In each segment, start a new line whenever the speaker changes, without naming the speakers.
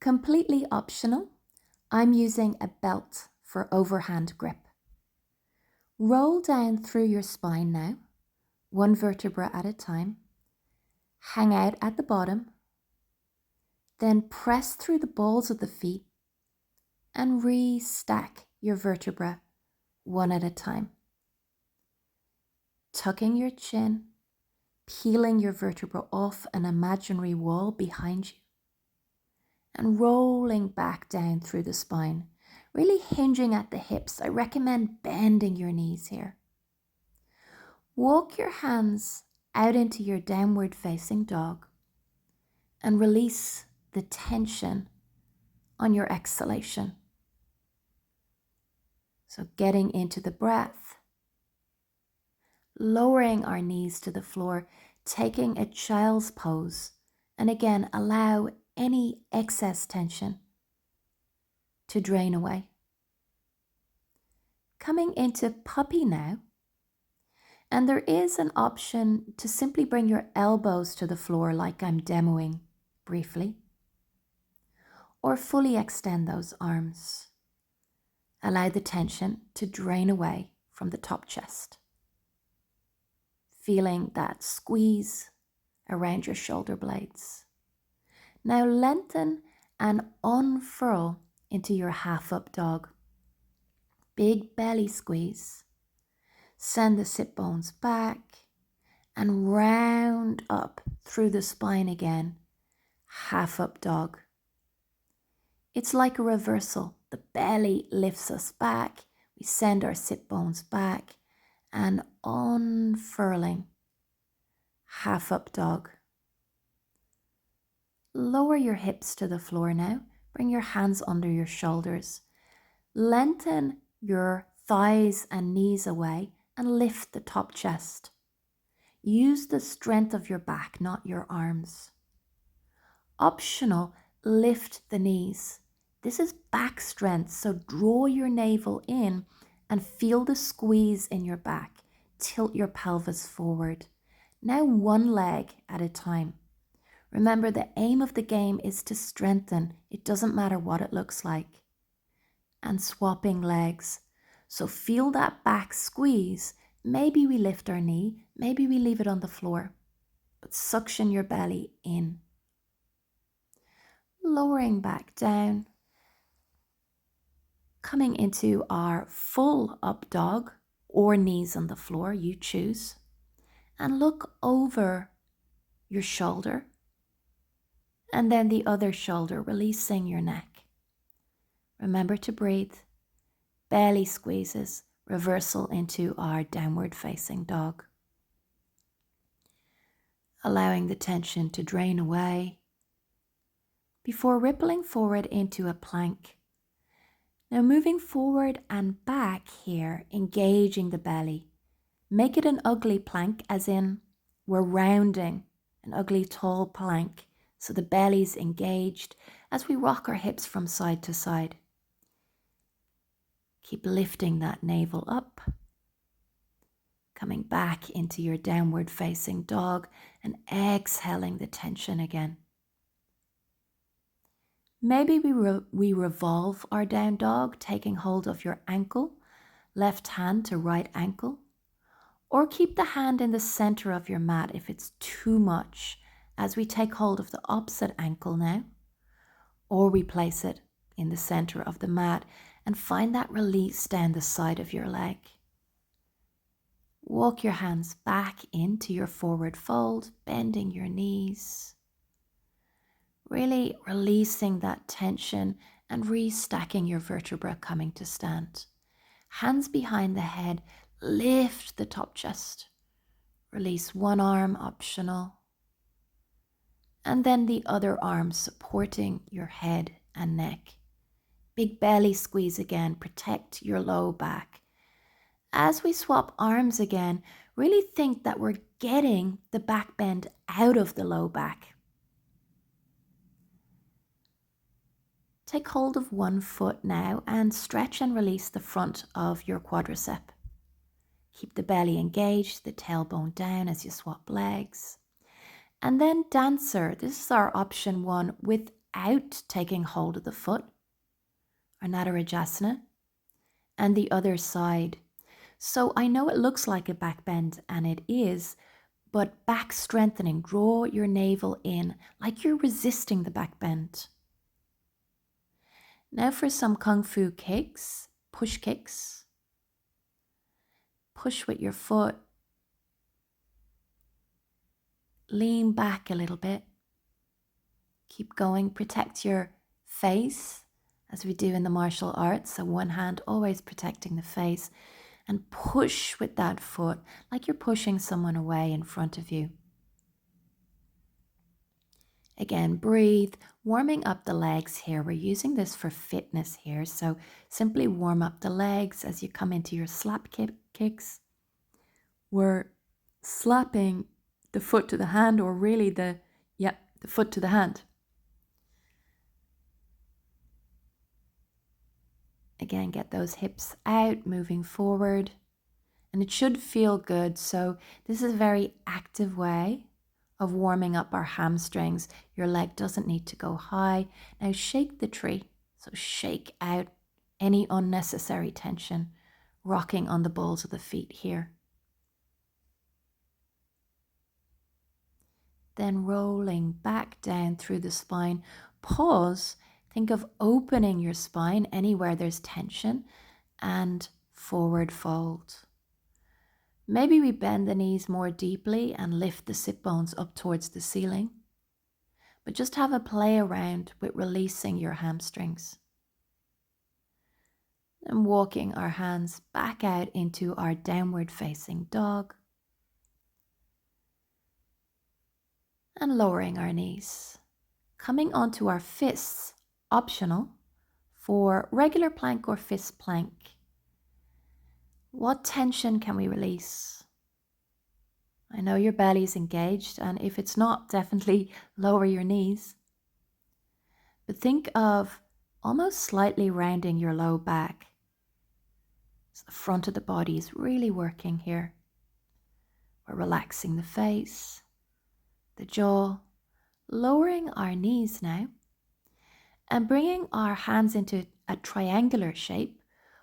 Completely optional, I'm using a belt for overhand grip. Roll down through your spine now, one vertebra at a time. Hang out at the bottom, then press through the balls of the feet and restack your vertebra one at a time. Tucking your chin, peeling your vertebra off an imaginary wall behind you, and rolling back down through the spine, really hinging at the hips. I recommend bending your knees here. Walk your hands out into your downward facing dog and release the tension on your exhalation. So getting into the breath, lowering our knees to the floor, taking a child's pose, and again, allow any excess tension to drain away. Coming into puppy now, and there is an option to simply bring your elbows to the floor like I'm demoing briefly, or fully extend those arms. Allow the tension to drain away from the top chest. Feeling that squeeze around your shoulder blades. Now lengthen and unfurl into your half up dog. Big belly squeeze. Send the sit bones back and round up through the spine again. Half up dog. It's like a reversal. The belly lifts us back. We send our sit bones back and unfurling. Half up dog. Lower your hips to the floor now. Bring your hands under your shoulders. Lengthen your thighs and knees away and lift the top chest. Use the strength of your back, not your arms. Optional, lift the knees. This is back strength, so draw your navel in and feel the squeeze in your back. Tilt your pelvis forward. Now one leg at a time. Remember, the aim of the game is to strengthen. It doesn't matter what it looks like. And swapping legs. So feel that back squeeze. Maybe we lift our knee, maybe we leave it on the floor, but suction your belly in. Lowering back down. Coming into our full up dog or knees on the floor, you choose. And look over your shoulder and then the other shoulder, releasing your neck. Remember to breathe. Belly squeezes, reversal into our downward facing dog. Allowing the tension to drain away before rippling forward into a plank. Now moving forward and back here, engaging the belly. Make it an ugly plank, as in we're rounding an ugly tall plank, so the belly's engaged as we rock our hips from side to side. Keep lifting that navel up, coming back into your downward facing dog and exhaling the tension again. Maybe we revolve our down dog, taking hold of your ankle, left hand to right ankle, or keep the hand in the center of your mat if it's too much, as we take hold of the opposite ankle now, or we place it in the center of the mat and find that release down the side of your leg. Walk your hands back into your forward fold, bending your knees. Really releasing that tension and restacking your vertebra, coming to stand. Hands behind the head, lift the top chest. Release one arm, optional. And then the other arm supporting your head and neck. Big belly squeeze again, protect your low back. As we swap arms again, really think that we're getting the back bend out of the low back. Take hold of one foot now and stretch and release the front of your quadricep. Keep the belly engaged, the tailbone down as you swap legs. And then dancer, this is our option one with without taking hold of the foot, or Nadarajasana, and the other side. So I know it looks like a back bend, and it is, but back strengthening. Draw your navel in like you're resisting the back bend. Now for some Kung Fu kicks, push kicks. Push with your foot. Lean back a little bit. Keep going. Protect your face as we do in the martial arts. So one hand always protecting the face, and push with that foot like you're pushing someone away in front of you. Again, breathe, warming up the legs here. We're using this for fitness here. So simply warm up the legs as you come into your slap kicks. We're slapping the foot to the hand, or really the foot to the hand. Again, get those hips out, moving forward. And it should feel good. So this is a very active way of warming up our hamstrings. Your leg doesn't need to go high. Now shake the tree. So shake out any unnecessary tension, rocking on the balls of the feet here. Then rolling back down through the spine. Pause. Think of opening your spine anywhere there's tension, and forward fold. Maybe we bend the knees more deeply and lift the sit bones up towards the ceiling. But just have a play around with releasing your hamstrings. And walking our hands back out into our downward facing dog. And lowering our knees. Coming onto our fists, optional for regular plank or fist plank. What tension can we release? I know your belly's engaged, and if it's not, definitely lower your knees. But think of almost slightly rounding your low back. So the front of the body is really working here. We're relaxing the face, the jaw, lowering our knees now, and bringing our hands into a triangular shape,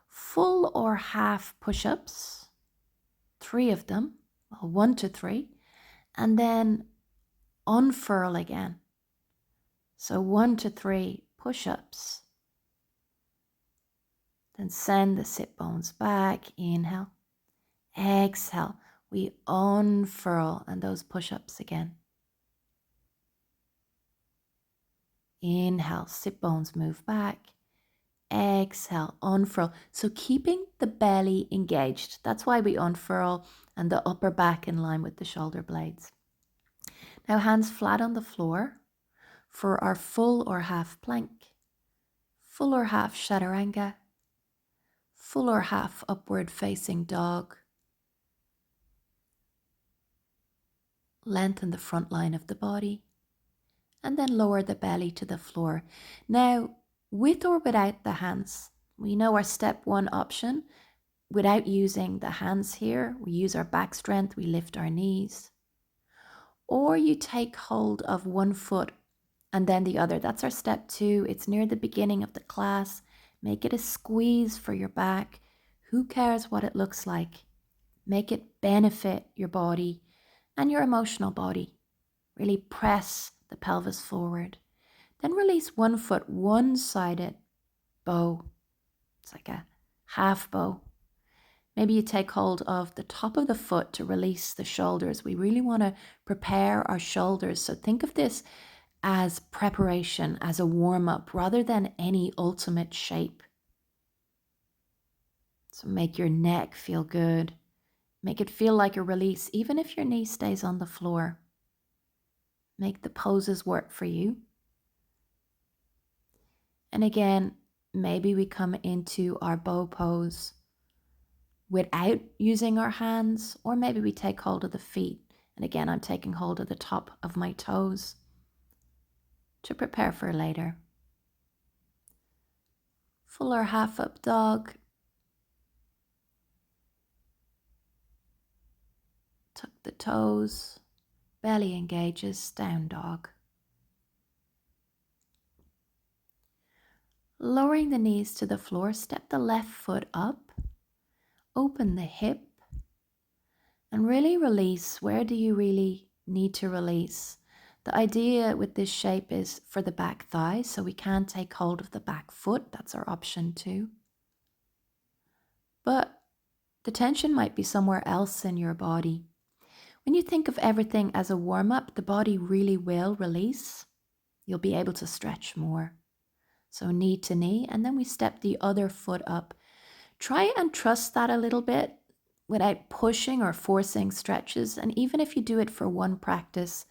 full or half push-ups, 3 of them, well, 1 to 3, and then unfurl again. So 1 to 3 push-ups. Then send the sit bones back. Inhale. Exhale. We unfurl, and those push-ups again. Inhale, sit bones move back. Exhale, unfurl. So keeping the belly engaged. That's why we unfurl, and the upper back in line with the shoulder blades. Now hands flat on the floor for our full or half plank. Full or half chaturanga. Full or half upward facing dog. Lengthen the front line of the body. And then lower the belly to the floor. Now, with or without the hands, we know our step 1 option. Without using the hands here, we use our back strength, we lift our knees. Or you take hold of one foot and then the other. That's our step 2. It's near the beginning of the class. Make it a squeeze for your back. Who cares what it looks like? Make it benefit your body and your emotional body. Really press the pelvis forward. Then release one foot, one-sided bow. It's like a half bow. Maybe you take hold of the top of the foot to release the shoulders. We really want to prepare our shoulders. So think of this as preparation, as a warm-up, rather than any ultimate shape. So make your neck feel good. Make it feel like a release, even if your knee stays on the floor. Make the poses work for you. And again, maybe we come into our bow pose without using our hands, or maybe we take hold of the feet. And again, I'm taking hold of the top of my toes to prepare for later. Full or half up dog. Tuck the toes. Belly engages, down dog. Lowering the knees to the floor, step the left foot up, open the hip, and really release. Where do you really need to release? The idea with this shape is for the back thigh, so we can take hold of the back foot. That's our option too. But the tension might be somewhere else in your body. When you think of everything as a warm-up, the body really will release. You'll be able to stretch more. So knee to knee, and then we step the other foot up. Try and trust that a little bit without pushing or forcing stretches. And even if you do it for one practice,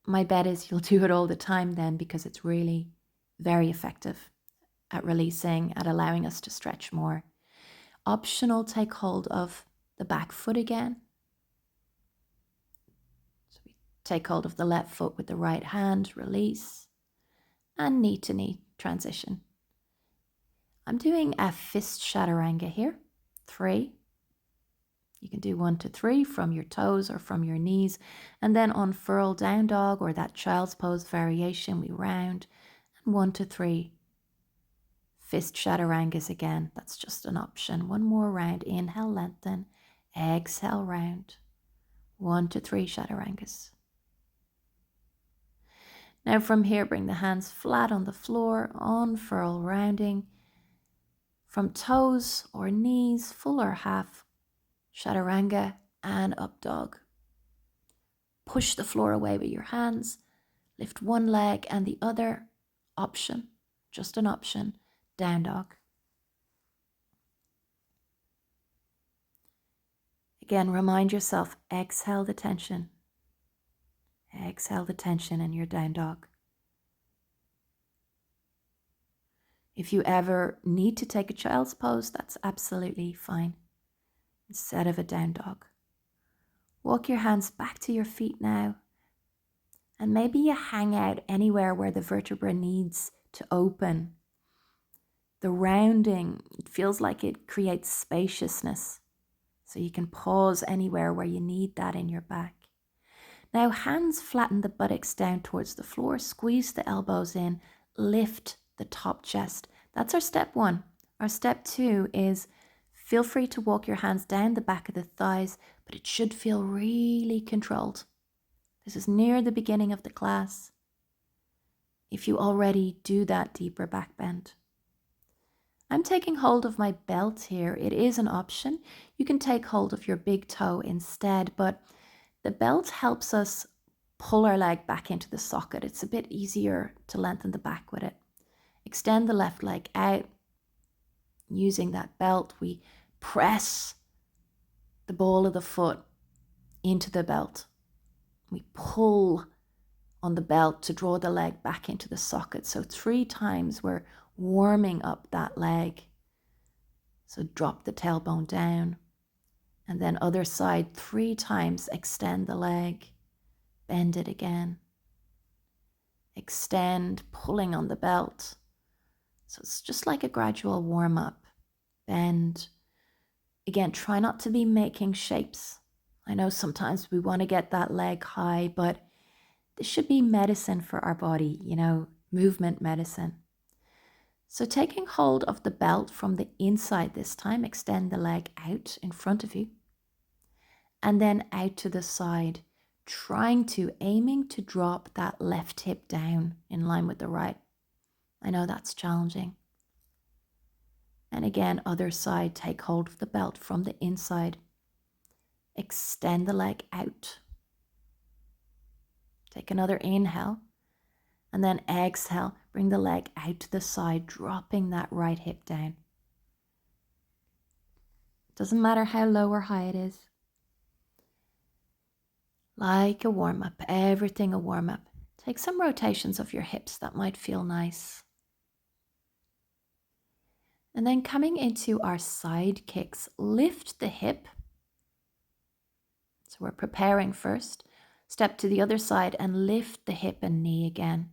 my bet is you'll do it all the time then, because it's really very effective at releasing, at allowing us to stretch more. Optional, take hold of the back foot again. So we take hold of the left foot with the right hand, release, and knee to knee transition. I'm doing a fist chaturanga here. 3. You can do 1 to 3 from your toes or from your knees. And then unfurl down dog or that child's pose variation, we round. And 1 to 3. Fist chaturangas again. That's just an option. One more round. Inhale, lengthen. Exhale, round. 1 to 3 chaturangas. Now from here, bring the hands flat on the floor. Unfurl, rounding. From toes or knees, full or half, chaturanga and up dog. Push the floor away with your hands. Lift one leg and the other. Option, just an option, down dog. Again, remind yourself, exhale the tension. Exhale the tension in your down dog. If you ever need to take a child's pose, that's absolutely fine, instead of a down dog. Walk your hands back to your feet now. And maybe you hang out anywhere where the vertebra needs to open. The rounding, it feels like it creates spaciousness. So you can pause anywhere where you need that in your back. Now hands flatten the buttocks down towards the floor. Squeeze the elbows in. Lift the top chest. That's our step 1. Our step 2 is feel free to walk your hands down the back of the thighs, but it should feel really controlled. This is near the beginning of the class. If you already do that deeper back bend. I'm taking hold of my belt here. It is an option. You can take hold of your big toe instead, but the belt helps us pull our leg back into the socket. It's a bit easier to lengthen the back with it. Extend the left leg out. Using that belt, we press the ball of the foot into the belt. We pull on the belt to draw the leg back into the socket. So 3 times we're warming up that leg. So drop the tailbone down. And then other side, 3 times, extend the leg. Bend it again. Extend, pulling on the belt. So it's just like a gradual warm up. Bend. Again, try not to be making shapes. I know sometimes we want to get that leg high, but this should be medicine for our body, movement medicine. So taking hold of the belt from the inside this time, extend the leg out in front of you. And then out to the side, aiming to drop that left hip down in line with the right. I know that's challenging. And again, other side, take hold of the belt from the inside. Extend the leg out. Take another inhale. And then exhale, bring the leg out to the side, dropping that right hip down. Doesn't matter how low or high it is. Like a warm-up, everything a warm-up. Take some rotations of your hips, that might feel nice. And then coming into our side kicks, lift the hip. So we're preparing first. Step to the other side and lift the hip and knee again.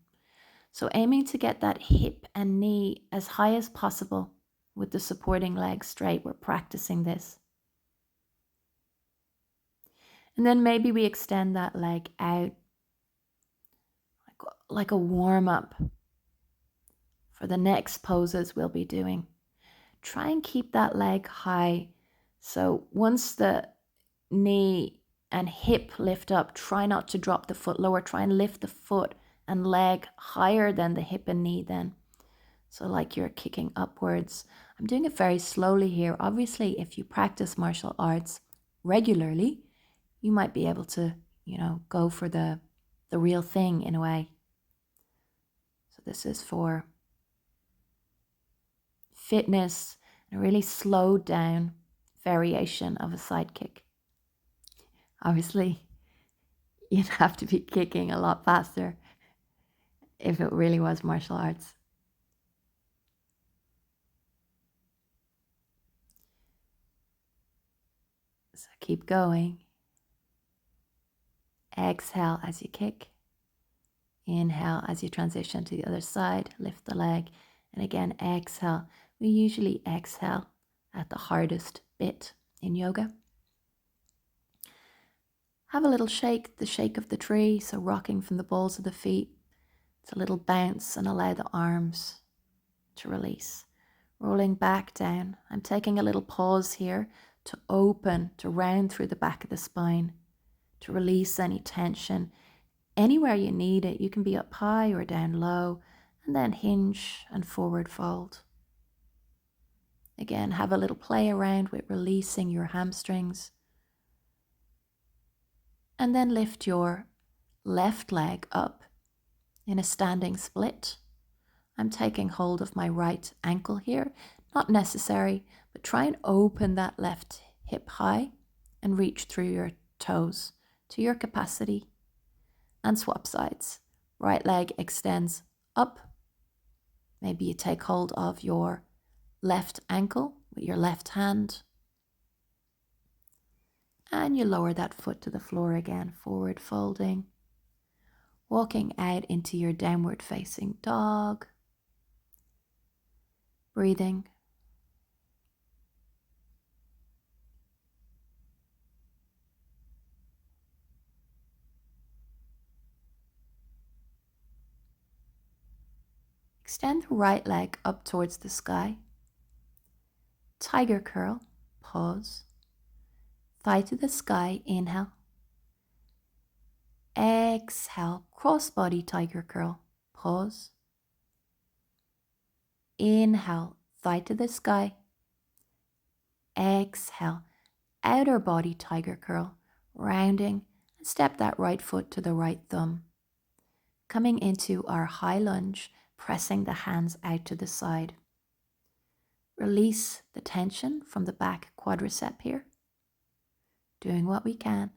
So aiming to get that hip and knee as high as possible with the supporting leg straight. We're practicing this. And then maybe we extend that leg out like a warm-up for the next poses we'll be doing. Try and keep that leg high. So once the knee and hip lift up, try not to drop the foot lower. Try and lift the foot and leg higher than the hip and knee then. So like you're kicking upwards. I'm doing it very slowly here. Obviously, if you practice martial arts regularly, you might be able to, go for the real thing in a way. So this is for fitness and a really slowed down variation of a side kick. Obviously, you'd have to be kicking a lot faster if it really was martial arts. So keep going. Exhale as you kick. Inhale as you transition to the other side. Lift the leg. And again, exhale. We usually exhale at the hardest bit in yoga. Have a little shake, the shake of the tree. So rocking from the balls of the feet. It's a little bounce and allow the arms to release. Rolling back down. I'm taking a little pause here to open, to round through the back of the spine, to release any tension. Anywhere you need it, you can be up high or down low, and then hinge and forward fold. Again, have a little play around with releasing your hamstrings. And then lift your left leg up in a standing split. I'm taking hold of my right ankle here. Not necessary, but try and open that left hip high and reach through your toes to your capacity. And swap sides. Right leg extends up. Maybe you take hold of your left ankle with your left hand. And you lower that foot to the floor again, forward folding. Walking out into your downward facing dog. Breathing. Extend the right leg up towards the sky. Tiger curl, pause. Thigh to the sky, inhale. Exhale, crossbody tiger curl, pause. Inhale, thigh to the sky. Exhale, outer body tiger curl, rounding, and step that right foot to the right thumb. Coming into our high lunge, pressing the hands out to the side. Release the tension from the back quadricep here. Doing what we can.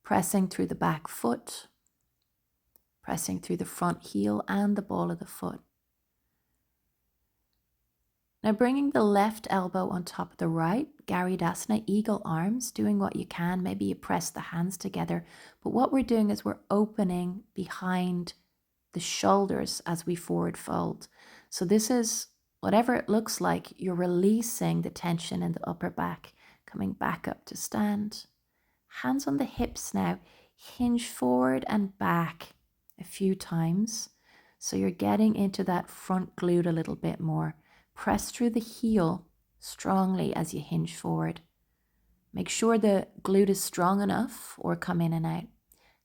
Pressing through the back foot. Pressing through the front heel and the ball of the foot. Now bringing the left elbow on top of the right, Garidasana, eagle arms, doing what you can. Maybe you press the hands together. But what we're doing is we're opening behind the shoulders as we forward fold. So this is, whatever it looks like, you're releasing the tension in the upper back, coming back up to stand. Hands on the hips now. Hinge forward and back a few times. So you're getting into that front glute a little bit more. Press through the heel strongly as you hinge forward. Make sure the glute is strong enough or come in and out.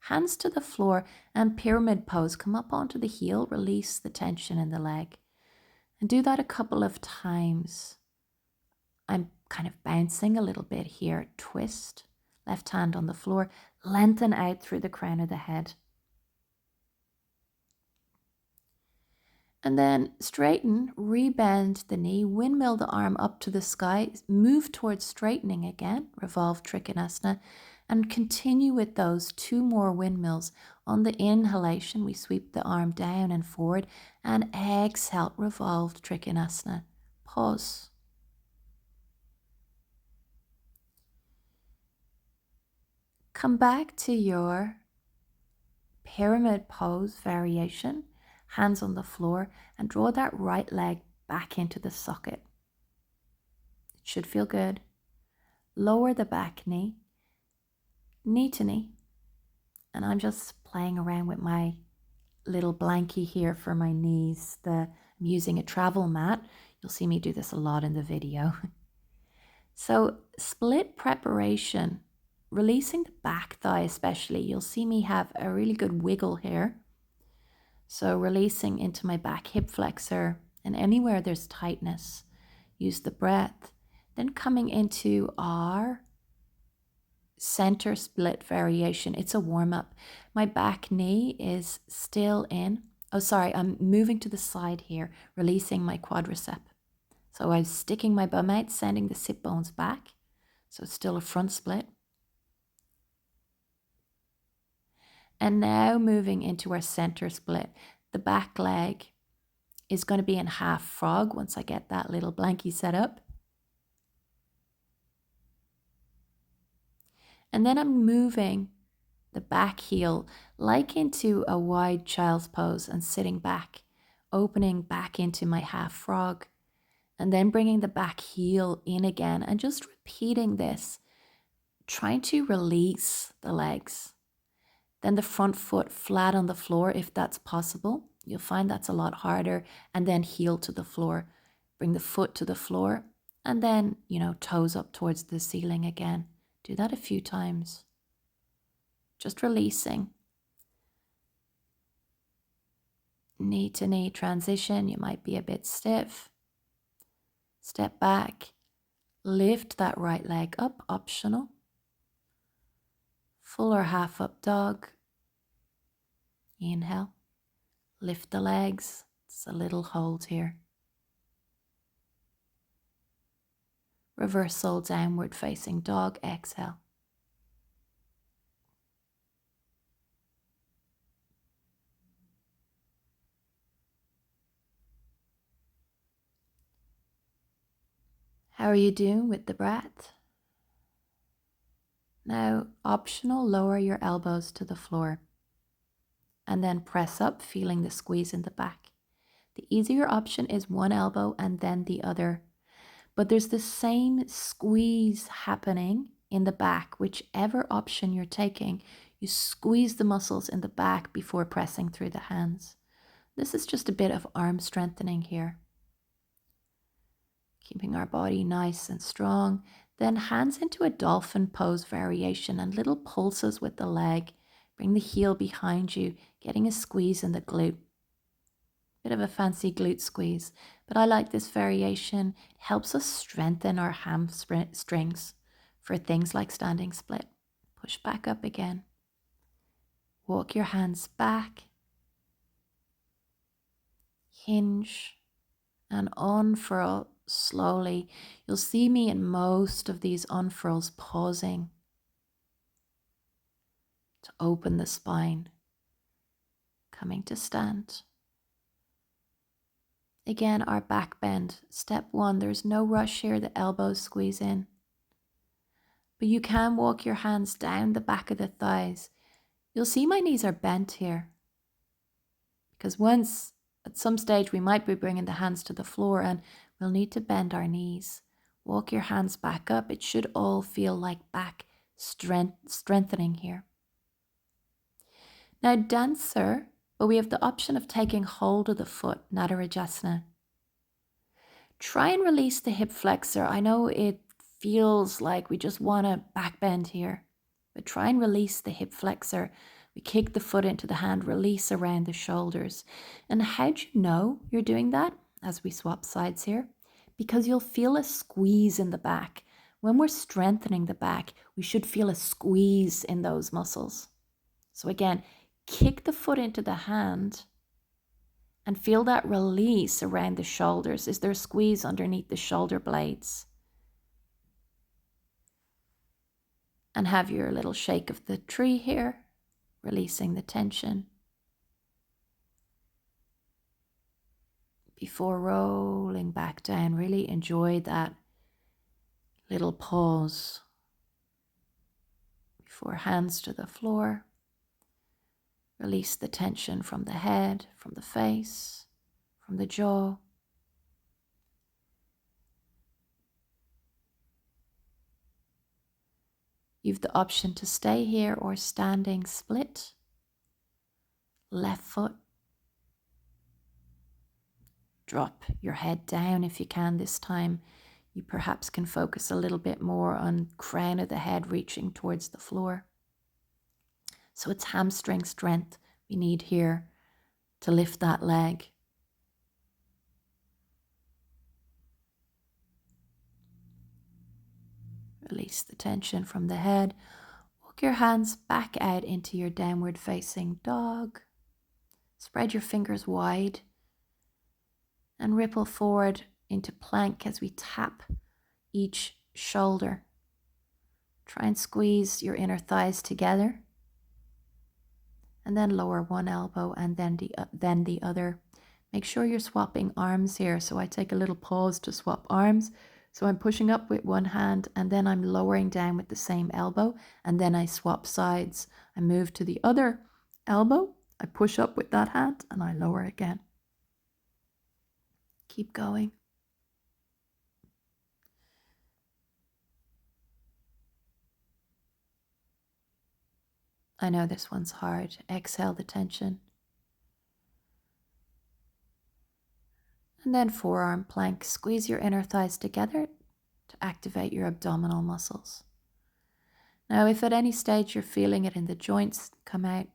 Hands to the floor and pyramid pose. Come up onto the heel, release the tension in the leg. And do that a couple of times. I'm kind of bouncing a little bit here. Twist, left hand on the floor, lengthen out through the crown of the head. And then straighten, rebend the knee, windmill the arm up to the sky, move towards straightening again, revolve Trikonasana, and continue with those 2 more windmills. On the inhalation, we sweep the arm down and forward, and exhale, revolved Trikonasana. Pause. Come back to your pyramid pose variation. Hands on the floor, and draw that right leg back into the socket. It should feel good. Lower the back knee, knee to knee. And I'm just playing around with my little blankie here for my knees. I'm using a travel mat. You'll see me do this a lot in the video. So split preparation, releasing the back thigh especially. You'll see me have a really good wiggle here. So releasing into my back hip flexor, and anywhere there's tightness, use the breath. Then coming into our center split variation. It's a warm up. My back knee is still in. Oh, sorry, I'm moving to the side here, releasing my quadricep. So I'm sticking my bum out, sending the sit bones back. So it's still a front split. And now moving into our center split. The back leg is going to be in half frog once I get that little blankie set up. And then I'm moving the back heel like into a wide child's pose and sitting back, opening back into my half frog, and then bringing the back heel in again and just repeating this, trying to release the legs. Then the front foot flat on the floor if that's possible. You'll find that's a lot harder. And then heel to the floor. Bring the foot to the floor and then, toes up towards the ceiling again. Do that a few times. Just releasing. Knee to knee transition. You might be a bit stiff. Step back. Lift that right leg up, optional. Full or half up dog. Inhale. Lift the legs. It's a little hold here. Reversal downward facing dog. Exhale. How are you doing with the breath? Now, optional, lower your elbows to the floor and then press up, feeling the squeeze in the back. The easier option is one elbow and then the other, but there's the same squeeze happening in the back. Whichever option you're taking, you squeeze the muscles in the back before pressing through the hands. This is just a bit of arm strengthening here. Keeping our body nice and strong. Then hands into a dolphin pose variation and little pulses with the leg. Bring the heel behind you, getting a squeeze in the glute. Bit of a fancy glute squeeze, but I like this variation. It helps us strengthen our hamstrings for things like standing split. Push back up again. Walk your hands back. Hinge and unfurl slowly. You'll see me in most of these unfurls pausing to open the spine, coming to stand. Again, our back bend. Step one, there's no rush here, the elbows squeeze in. But you can walk your hands down the back of the thighs. You'll see my knees are bent here. Because at some stage, we might be bringing the hands to the floor and we'll need to bend our knees. Walk your hands back up. It should all feel like back strengthening here. Now, dancer, but we have the option of taking hold of the foot, Nadarajasana. Try and release the hip flexor. I know it feels like we just want to back bend here, but try and release the hip flexor. We kick the foot into the hand, release around the shoulders. And how do you know you're doing that as we swap sides here? Because you'll feel a squeeze in the back. When we're strengthening the back, we should feel a squeeze in those muscles. So again, kick the foot into the hand and feel that release around the shoulders. Is there a squeeze underneath the shoulder blades? And have your little shake of the tree here, releasing the tension. Before rolling back down, really enjoy that little pause before hands to the floor. Release the tension from the head, from the face, from the jaw. You've the option to stay here or standing split. Left foot drop your head down if you can this time. You perhaps can focus a little bit more on crown of the head reaching towards the floor. So it's hamstring strength we need here to lift that leg. Release the tension from the head. Walk your hands back out into your downward facing dog. Spread your fingers wide and ripple forward into plank as we tap each shoulder. Try and squeeze your inner thighs together and then lower one elbow and then the other. Make sure you're swapping arms here. So I take a little pause to swap arms. So I'm pushing up with one hand and then I'm lowering down with the same elbow and then I swap sides. I move to the other elbow. I push up with that hand and I lower again. Keep going. I know this one's hard. Exhale the tension. And then forearm plank. Squeeze your inner thighs together to activate your abdominal muscles. Now, if at any stage you're feeling it in the joints, come out.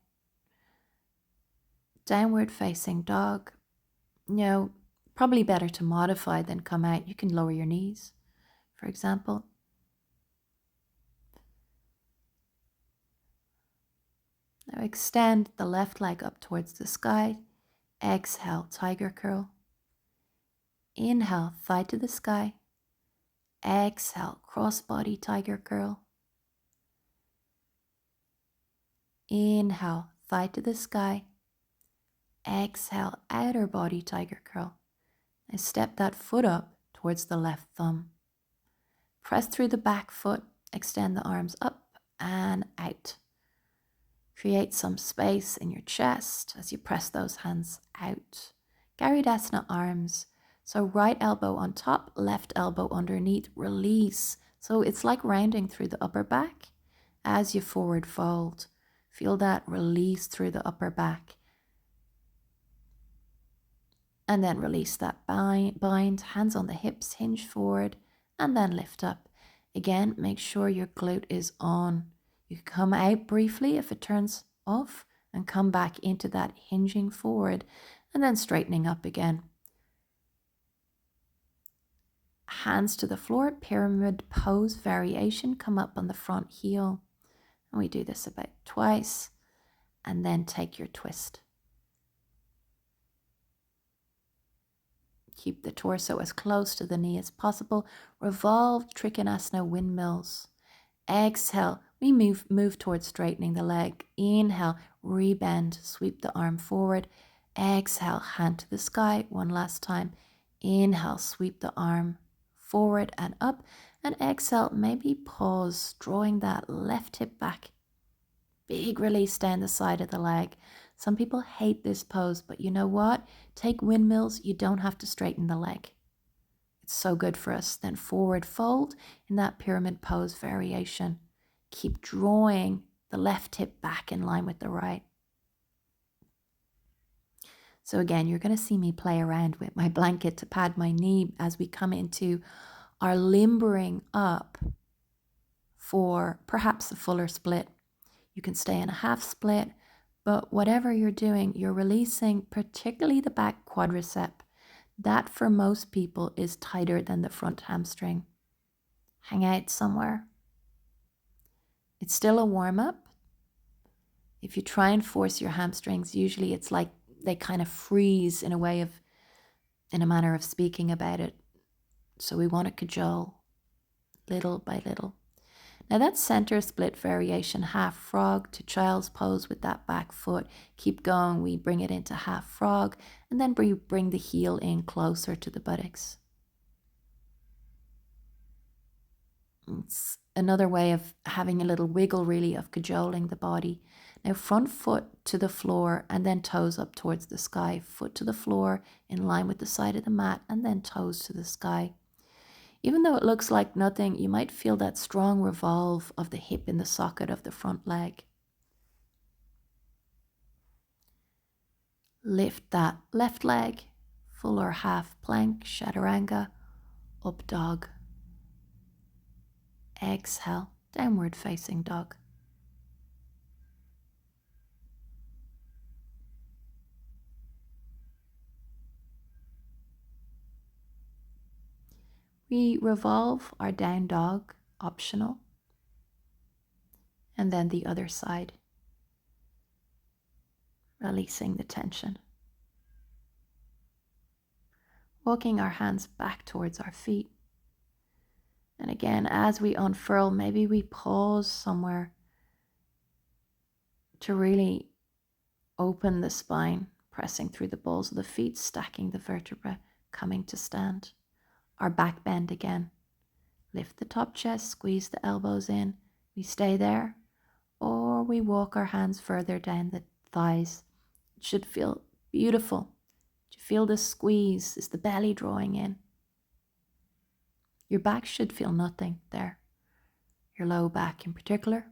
Downward facing dog. Probably better to modify than come out. You can lower your knees, for example. Now extend the left leg up towards the sky. Exhale, tiger curl. Inhale, thigh to the sky. Exhale, crossbody tiger curl. Inhale, thigh to the sky. Exhale, outer body tiger curl. Now step that foot up towards the left thumb. Press through the back foot. Extend the arms up and out. Create some space in your chest as you press those hands out. Garudasana arms. So right elbow on top, left elbow underneath. Release. So it's like rounding through the upper back as you forward fold. Feel that release through the upper back. And then release that bind. Hands on the hips, hinge forward, and then lift up. Again, make sure your glute is on. You can come out briefly if it turns off and come back into that hinging forward and then straightening up again. Hands to the floor, pyramid pose variation. Come up on the front heel. And we do this about twice and then take your twist. Keep the torso as close to the knee as possible. Revolve Trikonasana windmills. Exhale, we move towards straightening the leg. Inhale, rebend, sweep the arm forward. Exhale, hand to the sky. One last time. Inhale, sweep the arm forward and up. And exhale, maybe pause, drawing that left hip back. Big release down the side of the leg. Some people hate this pose, but you know what? Take windmills, you don't have to straighten the leg. It's so good for us. Then forward fold in that pyramid pose variation. Keep drawing the left hip back in line with the right. So again, you're going to see me play around with my blanket to pad my knee as we come into our limbering up for perhaps a fuller split. You can stay in a half split, but whatever you're doing, you're releasing particularly the back quadricep. That for most people is tighter than the front hamstring. Hang out somewhere. It's still a warm-up. If you try and force your hamstrings, usually it's like they kind of freeze in a manner of speaking about it. So we want to cajole little by little. Now that's center split variation, half frog to child's pose with that back foot. Keep going, we bring it into half frog and then bring the heel in closer to the buttocks. It's another way of having a little wiggle really of cajoling the body. Now front foot to the floor and then toes up towards the sky. Foot to the floor in line with the side of the mat and then toes to the sky. Even though it looks like nothing, you might feel that strong revolve of the hip in the socket of the front leg. Lift that left leg, Full or half plank, chaturanga, up dog. Exhale, downward facing dog. We revolve our down dog, optional, and then the other side, releasing the tension. Walking our hands back towards our feet. And again, as we unfurl, maybe we pause somewhere to really open the spine, pressing through the balls of the feet, stacking the vertebrae, coming to stand. Our back bend again. Lift the top chest, squeeze the elbows in. We stay there, or we walk our hands further down the thighs. It should feel beautiful. Do you feel the squeeze? Is the belly drawing in? Your back should feel nothing there. Your low back in particular.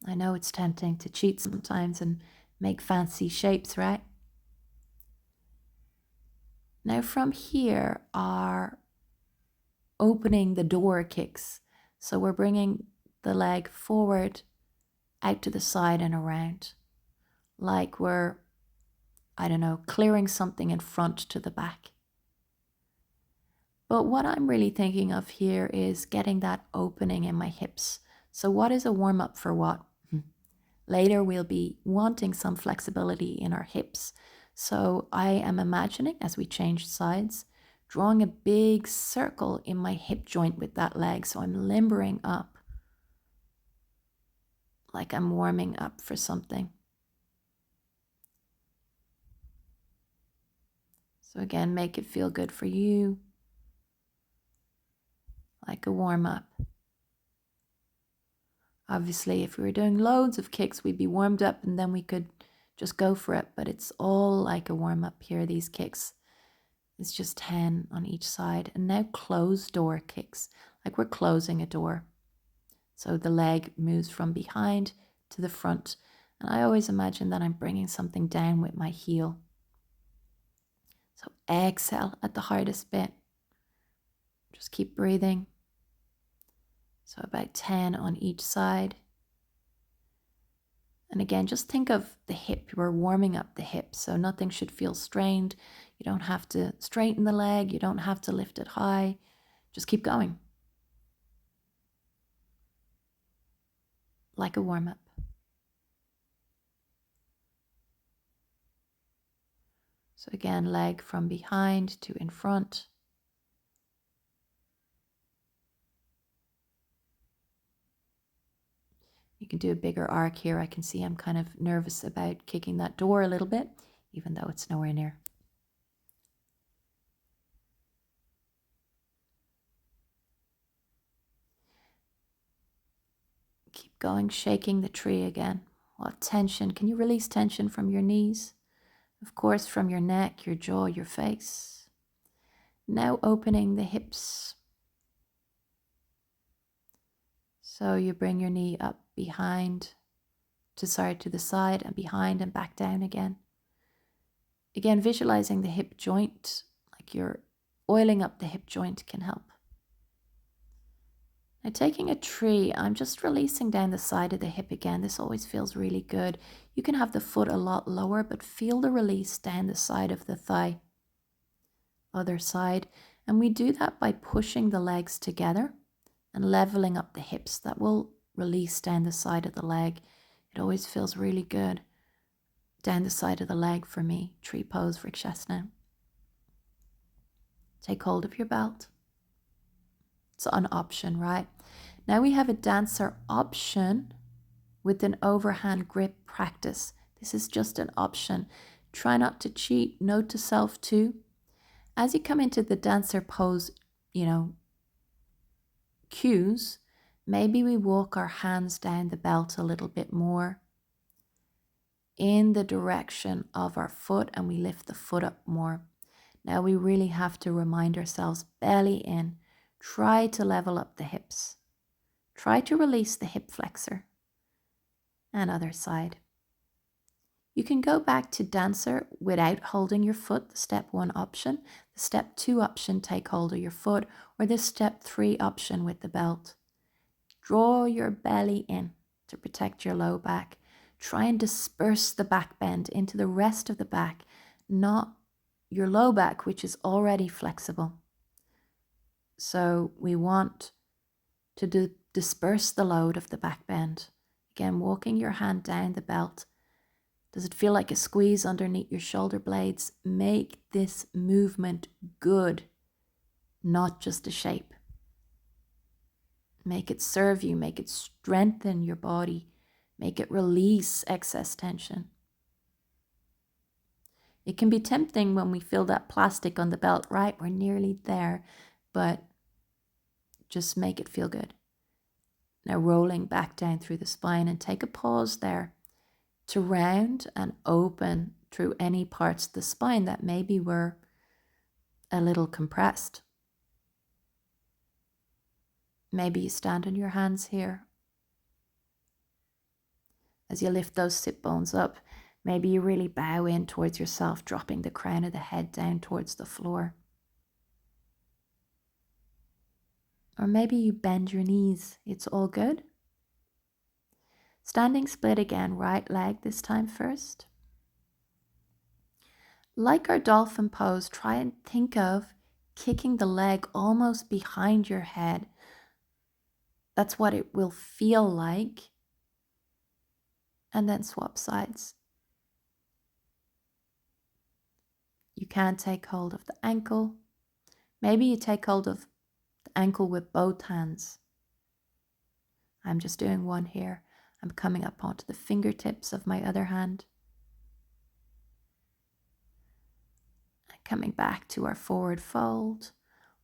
I know it's tempting to cheat sometimes and make fancy shapes, right? Now from here are opening the door kicks. So we're bringing the leg forward, out to the side and around. Like we're, I don't know, clearing something in front to the back. But what I'm really thinking of here is getting that opening in my hips. So what is a warm-up for what? Later we'll be wanting some flexibility in our hips. So I am imagining, as we change sides, drawing a big circle in my hip joint with that leg. So I'm limbering up, like I'm warming up for something. So again, make it feel good for you, like a warm-up. Obviously, if we were doing loads of kicks, we'd be warmed up and then we could just go for it. But it's all like a warm-up here, these kicks. It's just 10 on each side. And now closed door kicks, like we're closing a door. So the leg moves from behind to the front. And I always imagine that I'm bringing something down with my heel. So exhale at the hardest bit. Just keep breathing. So about 10 on each side. And again, just think of the hip. We're warming up the hip, so nothing should feel strained. You don't have to straighten the leg. You don't have to lift it high. Just keep going. Like a warm-up. So again, leg from behind to in front. You can do a bigger arc here. I can see I'm kind of nervous about kicking that door a little bit, even though it's nowhere near. Keep going, shaking the tree again. What tension? Can you release tension from your knees? Of course, from your neck, your jaw, your face. Now opening the hips. So you bring your knee up behind, to the side and behind and back down again. Again, visualizing the hip joint, like you're oiling up the hip joint can help. Now taking a tree, I'm just releasing down the side of the hip again. This always feels really good. You can have the foot a lot lower, but feel the release down the side of the thigh. Other side. And we do that by pushing the legs together and leveling up the hips. That will release down the side of the leg. It always feels really good down the side of the leg for me. Tree pose for Vrikshasana. Take hold of your belt. It's an option, right? Now we have a dancer option with an overhand grip practice. This is just an option. Try not to cheat. Note to self too. As you come into the dancer pose, cues, maybe we walk our hands down the belt a little bit more in the direction of our foot, and we lift the foot up more. Now we really have to remind ourselves, belly in. Try to level up the hips. Try to release the hip flexor. And other side. You can go back to dancer without holding your foot, the step 1 option, the step 2 option, take hold of your foot, or the step 3 option with the belt. Draw your belly in to protect your low back. Try and disperse the back bend into the rest of the back, not your low back, which is already flexible. So we want to disperse the load of the back bend. Again, walking your hand down the belt. Does it feel like a squeeze underneath your shoulder blades? Make this movement good, not just a shape. Make it serve you, make it strengthen your body, make it release excess tension. It can be tempting when we feel that plastic on the belt, right? We're nearly there, but just make it feel good. Now rolling back down through the spine, and take a pause there to round and open through any parts of the spine that maybe were a little compressed. Maybe you stand on your hands here. As you lift those sit bones up, maybe you really bow in towards yourself, dropping the crown of the head down towards the floor. Or maybe you bend your knees. It's all good. Standing split again, right leg this time first. Like our dolphin pose, try and think of kicking the leg almost behind your head. That's what it will feel like. And then swap sides. You can take hold of the ankle. Maybe you take hold of the ankle with both hands. I'm just doing one here. I'm coming up onto the fingertips of my other hand. And coming back to our forward fold,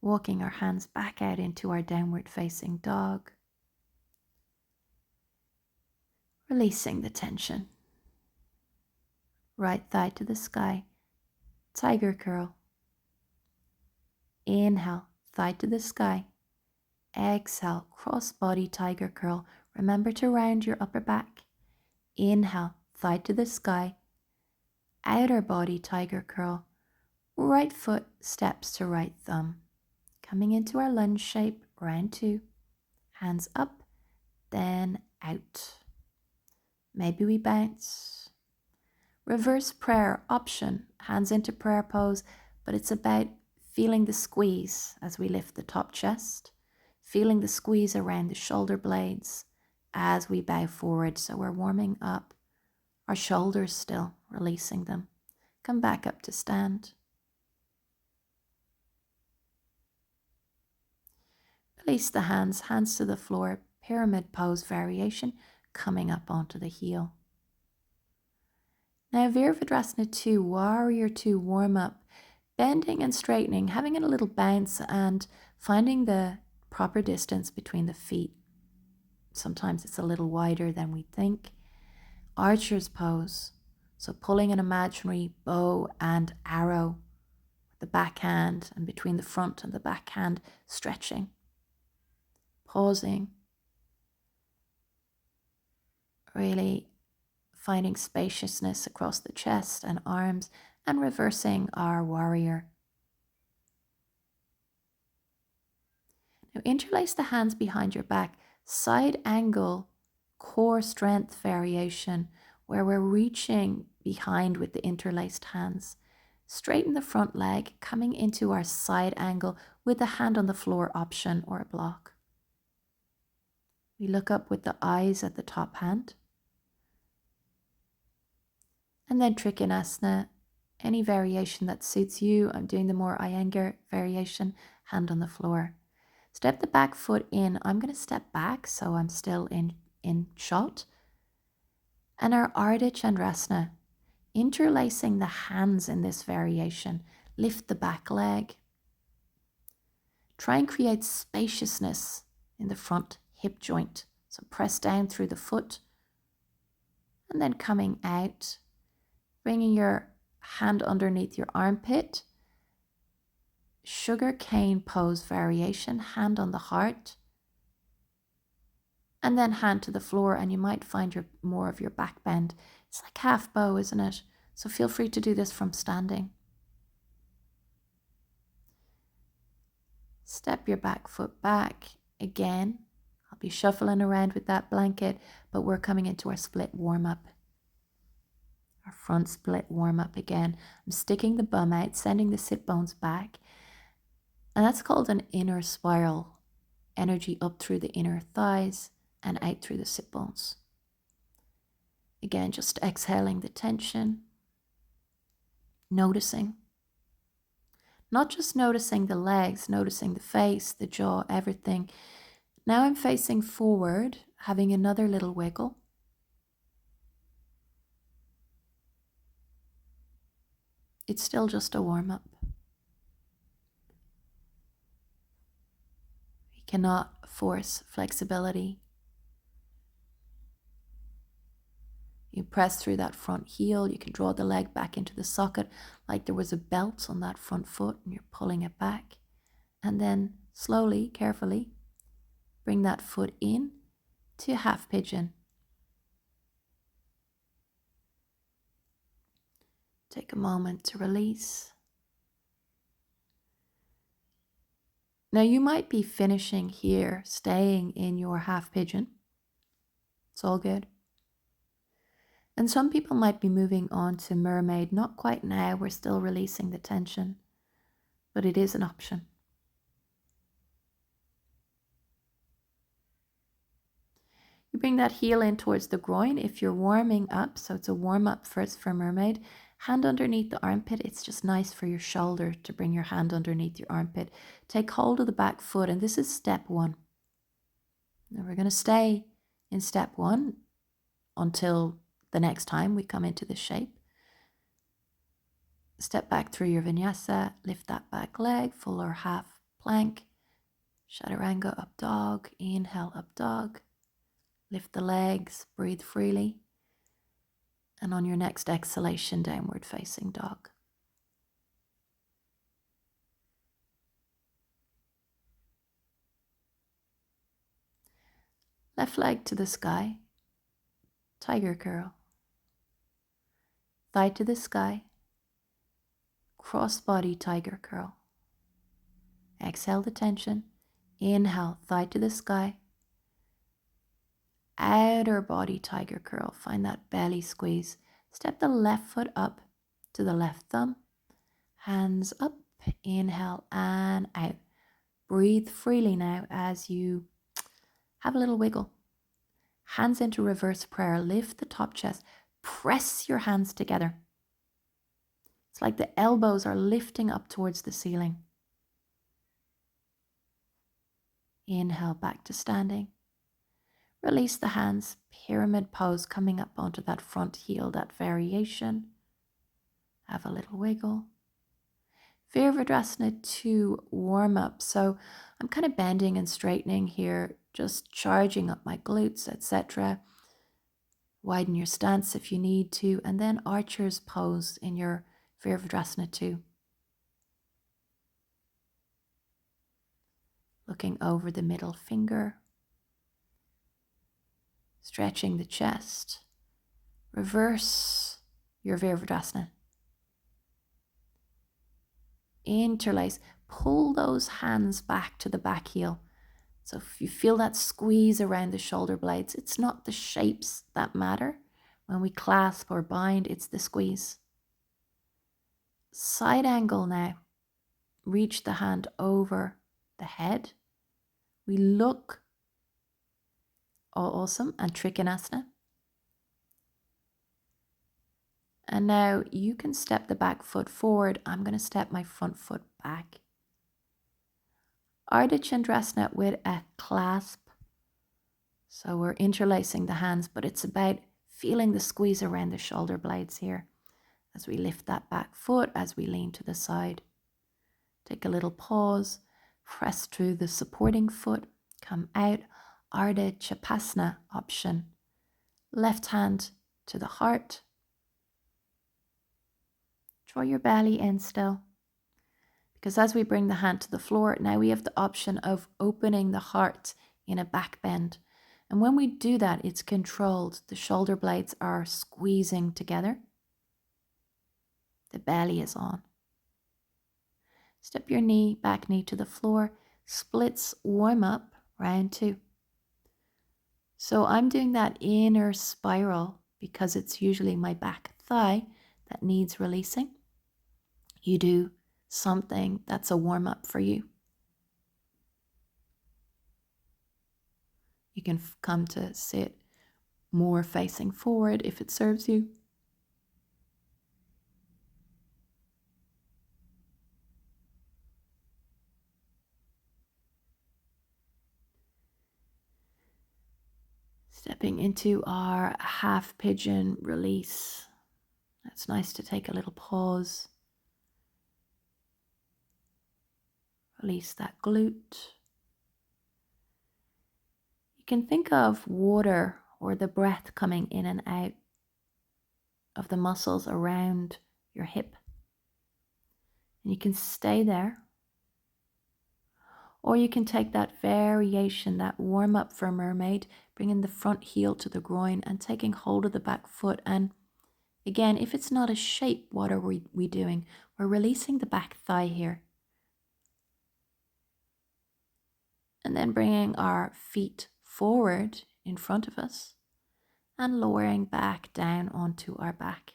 walking our hands back out into our downward facing dog. Releasing the tension. Right thigh to the sky. Tiger curl. Inhale, thigh to the sky. Exhale, cross body tiger curl. Remember to round your upper back. Inhale, thigh to the sky. Outer body tiger curl. Right foot steps to right thumb. Coming into our lunge shape, round 2. Hands up, then out. Maybe we bounce. Reverse prayer option, hands into prayer pose, but it's about feeling the squeeze as we lift the top chest, feeling the squeeze around the shoulder blades as we bow forward. So we're warming up our shoulders still, releasing them. Come back up to stand. Release the hands, hands to the floor, pyramid pose variation, coming up onto the heel. Now Virabhadrasana 2, Warrior 2 warm up, bending and straightening, having a little bounce and finding the proper distance between the feet. Sometimes it's a little wider than we think. Archer's pose, so pulling an imaginary bow and arrow, the back hand and between the front and the back hand, stretching, pausing, really finding spaciousness across the chest and arms, and reversing our warrior. Now interlace the hands behind your back, side angle, core strength variation, where we're reaching behind with the interlaced hands. Straighten the front leg, coming into our side angle with the hand on the floor option or a block. We look up with the eyes at the top hand. And then Trikonasana, any variation that suits you. I'm doing the more Iyengar variation, hand on the floor. Step the back foot in. I'm going to step back so I'm still in shot. And our Ardha Chandrasana, interlacing the hands in this variation. Lift the back leg. Try and create spaciousness in the front hip joint. So press down through the foot. And then coming out, bringing your hand underneath your armpit. Sugar cane pose variation, hand on the heart. And then hand to the floor, and you might find more of your back bend It's like half bow, isn't it? So feel free to do this from standing. Step your back foot back again. I'll be shuffling around with that blanket, but we're coming into our split warm-up. Our front split warm-up again. I'm sticking the bum out, sending the sit bones back. And that's called an inner spiral. Energy up through the inner thighs and out through the sit bones. Again, just exhaling the tension. Noticing. Not just noticing the legs, noticing the face, the jaw, everything. Now I'm facing forward, having another little wiggle. It's still just a warm-up. We cannot force flexibility. You press through that front heel. You can draw the leg back into the socket like there was a belt on that front foot and you're pulling it back. And then slowly, carefully, bring that foot in to half pigeon. Take a moment to release. Now you might be finishing here, staying in your half pigeon. It's all good. And some people might be moving on to mermaid. Not quite now, we're still releasing the tension, but it is an option. You bring that heel in towards the groin if you're warming up, so it's a warm up first for mermaid. Hand underneath the armpit, it's just nice for your shoulder to bring your hand underneath your armpit. Take hold of the back foot, and this is step one. Now we're going to stay in step one until the next time we come into this shape. Step back through your vinyasa, lift that back leg, full or half plank, chaturanga up dog, inhale up dog, lift the legs, breathe freely, and on your next exhalation, downward facing dog. Left leg to the sky, tiger curl. Thigh to the sky, cross body tiger curl. Exhale the tension. Inhale, thigh to the sky. Outer body tiger curl. Find that belly squeeze. Step the left foot up to the left thumb. Hands up. Inhale and out. Breathe freely now as you have a little wiggle. Hands into reverse prayer. Lift the top chest. Press your hands together. It's like the elbows are lifting up towards the ceiling. Inhale back to standing. Release the hands. Pyramid pose coming up onto that front heel, that variation. Have a little wiggle. Virabhadrasana 2 warm up. So I'm kind of bending and straightening here, just charging up my glutes, etc. Widen your stance if you need to, and then archer's pose in your Virabhadrasana 2. Looking over the middle finger, stretching the chest. Reverse your Virabhadrasana. Interlace, pull those hands back to the back heel. So if you feel that squeeze around the shoulder blades, it's not the shapes that matter. When we clasp or bind, it's the squeeze. Side angle now. Reach the hand over the head. We look awesome, and Trikonasana. And now you can step the back foot forward. I'm going to step my front foot back. Ardha Chandrasana with a clasp. So we're interlacing the hands, but it's about feeling the squeeze around the shoulder blades here as we lift that back foot, as we lean to the side. Take a little pause, press through the supporting foot, come out. Ardha Chapasana option. Left hand to the heart. Draw your belly in still. Because as we bring the hand to the floor, now we have the option of opening the heart in a back bend. And when we do that, it's controlled. The shoulder blades are squeezing together. The belly is on. Step your back knee to the floor. Splits warm up, round 2. So I'm doing that inner spiral because it's usually my back thigh that needs releasing. You do something that's a warm up for you. You can come to sit more facing forward if it serves you. Stepping into our half pigeon release. It's nice to take a little pause. Release that glute. You can think of water or the breath coming in and out of the muscles around your hip. And you can stay there. Or you can take that variation, that warm up for mermaid, bringing the front heel to the groin and taking hold of the back foot. And again, if it's not a shape, what are we doing? We're releasing the back thigh here. And then bringing our feet forward in front of us and lowering back down onto our back.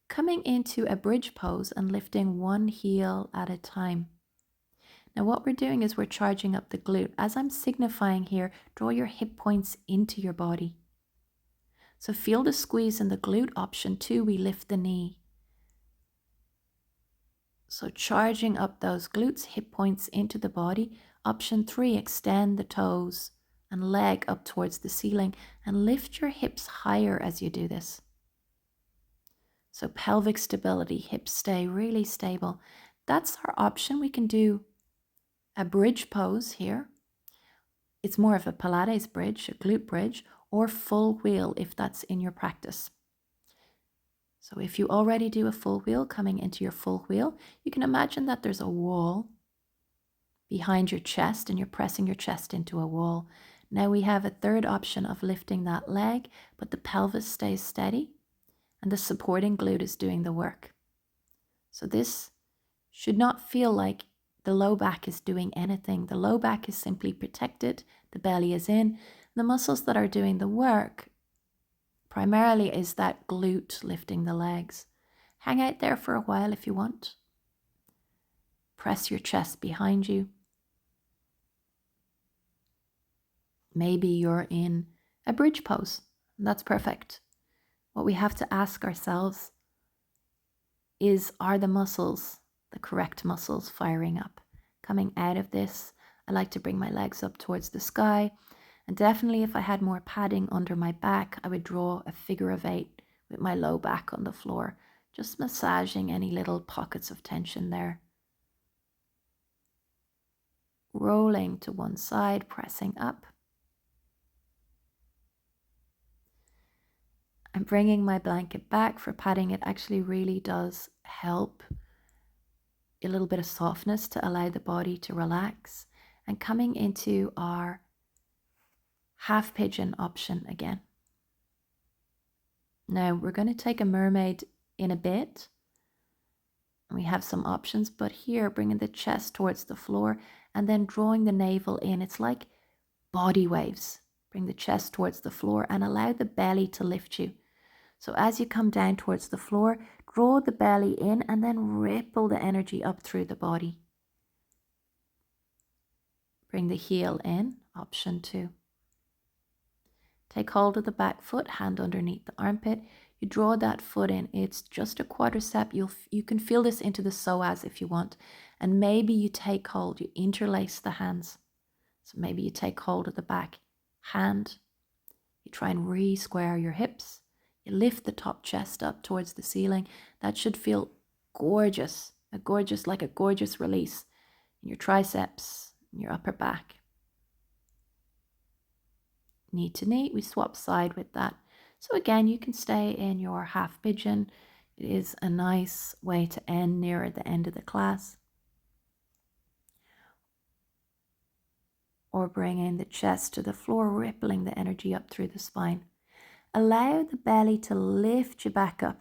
Coming into a bridge pose and lifting one heel at a time. Now what we're doing is we're charging up the glute. As I'm signifying here, draw your hip points into your body. So feel the squeeze in the glute. Option 2, we lift the knee. So charging up those glutes, hip points into the body. Option 3, extend the toes and leg up towards the ceiling and lift your hips higher as you do this. So pelvic stability, hips stay really stable. That's our option. We can do a bridge pose here. It's more of a Pilates bridge, a glute bridge, or full wheel if that's in your practice. So if you already do a full wheel, coming into your full wheel, you can imagine that there's a wall behind your chest and you're pressing your chest into a wall. Now we have a third option of lifting that leg, but the pelvis stays steady and the supporting glute is doing the work. So this should not feel like the low back is doing anything. The low back is simply protected, the belly is in. The muscles that are doing the work primarily is that glute lifting the legs. Hang out there for a while if you want. Press your chest behind you. Maybe you're in a bridge pose. That's perfect. What we have to ask ourselves is, are the muscles, the correct muscles, firing up? Coming out of this, I like to bring my legs up towards the sky. And definitely if I had more padding under my back, I would draw a figure of 8 with my low back on the floor, just massaging any little pockets of tension there. Rolling to one side, pressing up. I'm bringing my blanket back for padding. It actually really does help a little bit of softness to allow the body to relax. And coming into our half pigeon option again. Now we're going to take a mermaid in a bit. We have some options, but here bringing the chest towards the floor and then drawing the navel in. It's like body waves. Bring the chest towards the floor and allow the belly to lift you. So as you come down towards the floor, draw the belly in and then ripple the energy up through the body. Bring the heel in, option 2. Take hold of the back foot, hand underneath the armpit. You draw that foot in. It's just a quadricep. You can feel this into the psoas if you want. And maybe you take hold, you interlace the hands. So maybe you take hold of the back hand. You try and re-square your hips. You lift the top chest up towards the ceiling. That should feel gorgeous, like a gorgeous release in your triceps, in your upper back. Knee to knee, we swap side with that. So again, you can stay in your half pigeon. It is a nice way to end nearer the end of the class. or bringing the chest to the floor, rippling the energy up through the spine. Allow the belly to lift you back up.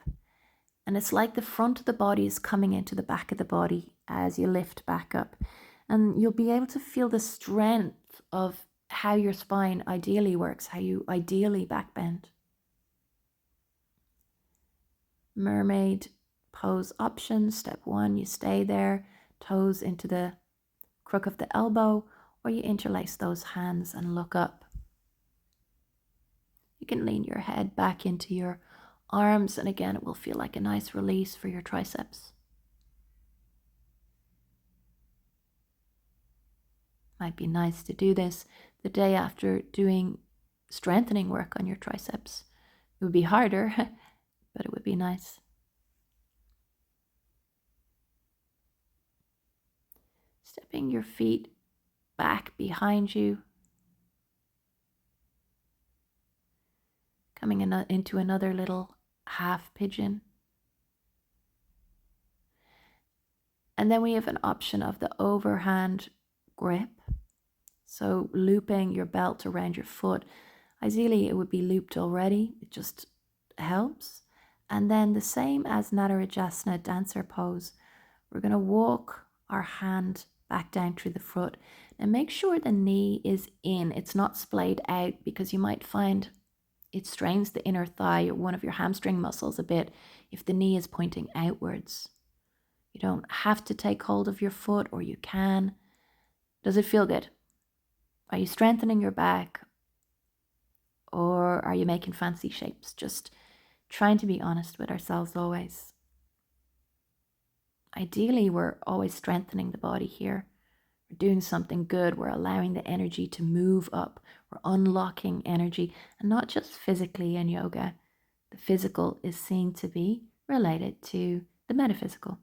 And it's like the front of the body is coming into the back of the body as you lift back up. And you'll be able to feel the strength of how your spine ideally works, how you ideally back bend. Mermaid pose options. Step 1, you stay there, toes into the crook of the elbow, or you interlace those hands and look up. You can lean your head back into your arms, and again, it will feel like a nice release for your triceps. Might be nice to do this the day after doing strengthening work on your triceps. It would be harder, but it would be nice. Stepping your feet back behind you. Coming into another little half pigeon. And then we have an option of the overhand grip. So looping your belt around your foot. Ideally, it would be looped already. It just helps. And then the same as Natarajasana dancer pose, we're going to walk our hand back down through the foot and make sure the knee is in. It's not splayed out, because you might find it strains the inner thigh or one of your hamstring muscles a bit if the knee is pointing outwards. You don't have to take hold of your foot, or you can. Does it feel good? Are you strengthening your back, or are you making fancy shapes? Just trying to be honest with ourselves always. Ideally, we're always strengthening the body here. We're doing something good. We're allowing the energy to move up. We're unlocking energy, and not just physically in yoga. The physical is seen to be related to the metaphysical.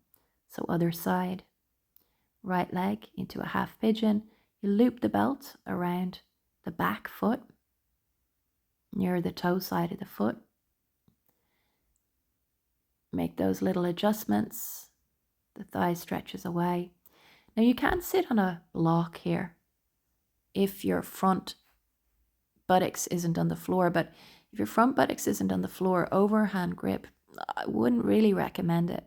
So other side, right leg into a half pigeon. You loop the belt around the back foot, near the toe side of the foot. Make those little adjustments. The thigh stretches away. Now you can sit on a block here if your front buttocks isn't on the floor, but if your front buttocks isn't on the floor, overhand grip, I wouldn't really recommend it.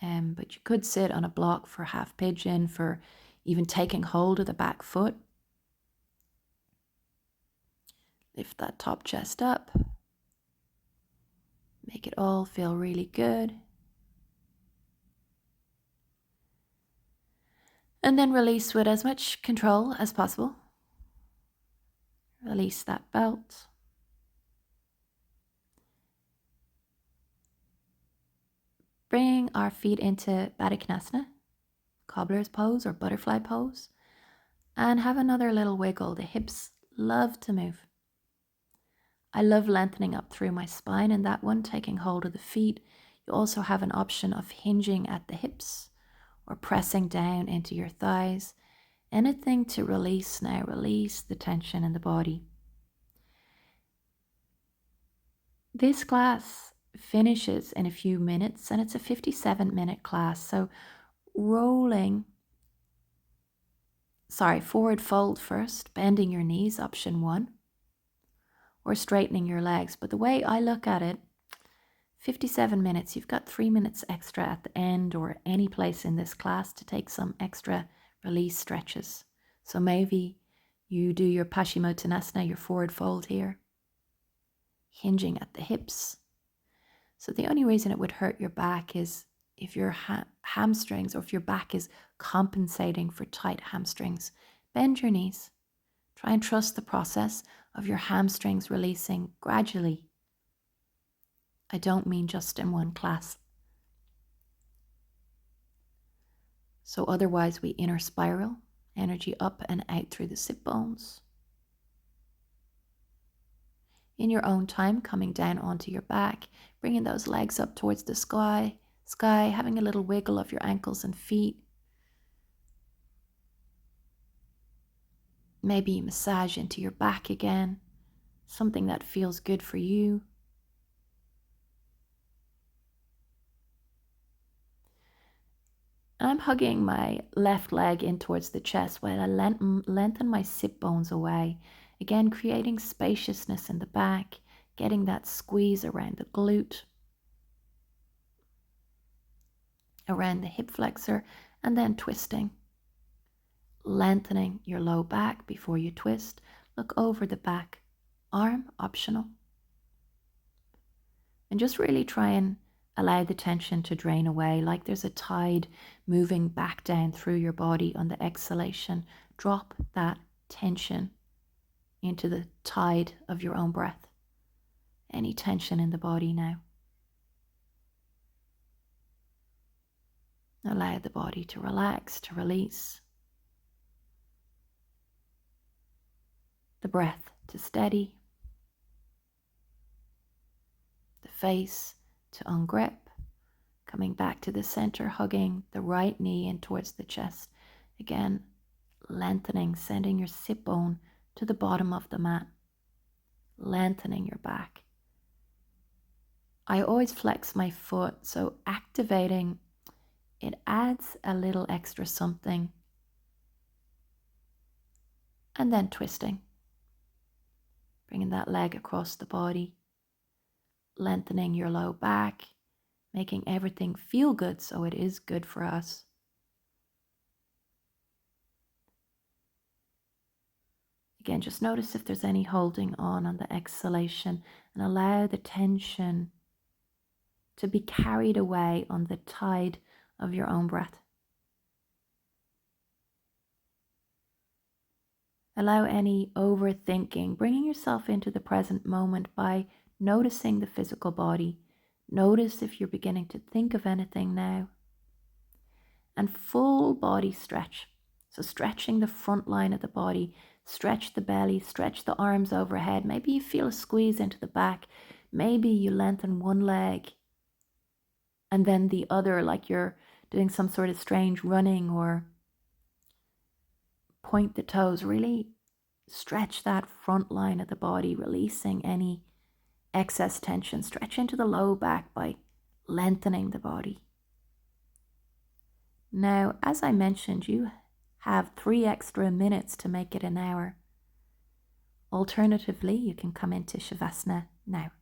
But you could sit on a block for half pigeon, for even taking hold of the back foot. Lift that top chest up. Make it all feel really good. And then release with as much control as possible. Release that belt. Bring our feet into Baddha Konasana, cobbler's pose or butterfly pose, and have another little wiggle. The hips love to move. I love lengthening up through my spine in that one, taking hold of the feet. You also have an option of hinging at the hips or pressing down into your thighs. Anything to release now. Release the tension in the body. This class finishes in a few minutes, and it's a 57-minute class. So forward fold first, bending your knees, option 1, or straightening your legs. But the way I look at it, 57 minutes, you've got 3 minutes extra at the end or any place in this class to take some extra release stretches. So maybe you do your Paschimottanasana, your forward fold here, hinging at the hips. So the only reason it would hurt your back is if your hamstrings, or if your back is compensating for tight hamstrings. Bend your knees. Try and trust the process of your hamstrings releasing gradually. I don't mean just in one class. So otherwise we inner spiral, energy up and out through the sit bones. In your own time, coming down onto your back, bringing those legs up towards the sky, having a little wiggle of your ankles and feet. Maybe massage into your back again, something that feels good for you. And I'm hugging my left leg in towards the chest while I lengthen my sit bones away. Again, creating spaciousness in the back, getting that squeeze around the glute, around the hip flexor, and then twisting. Lengthening your low back before you twist. Look over the back. Arm, optional. And just really try and allow the tension to drain away, like there's a tide moving back down through your body on the exhalation. Drop that tension into the tide of your own breath. Any tension in the body now. Allow the body to relax, to release. The breath to steady. The face to ungrip. Coming back to the center, hugging the right knee in towards the chest. Again, lengthening, sending your sit bone to the bottom of the mat. Lengthening your back. I always flex my foot, so activating, it adds a little extra something. And then twisting. Bringing that leg across the body. Lengthening your low back. Making everything feel good, so it is good for us. Again, just notice if there's any holding on the exhalation, and allow the tension to be carried away on the tide of your own breath. Allow any overthinking, bringing yourself into the present moment by noticing the physical body. Notice if you're beginning to think of anything now. And full body stretch. So stretching the front line of the body, stretch the belly, stretch the arms overhead. Maybe you feel a squeeze into the back. Maybe you lengthen one leg and then the other, like you're doing some sort of strange running, or point the toes. Really stretch that front line of the body, releasing any excess tension. Stretch into the low back by lengthening the body. Now, as I mentioned, you have 3 extra minutes to make it an hour. Alternatively, you can come into Shavasana now.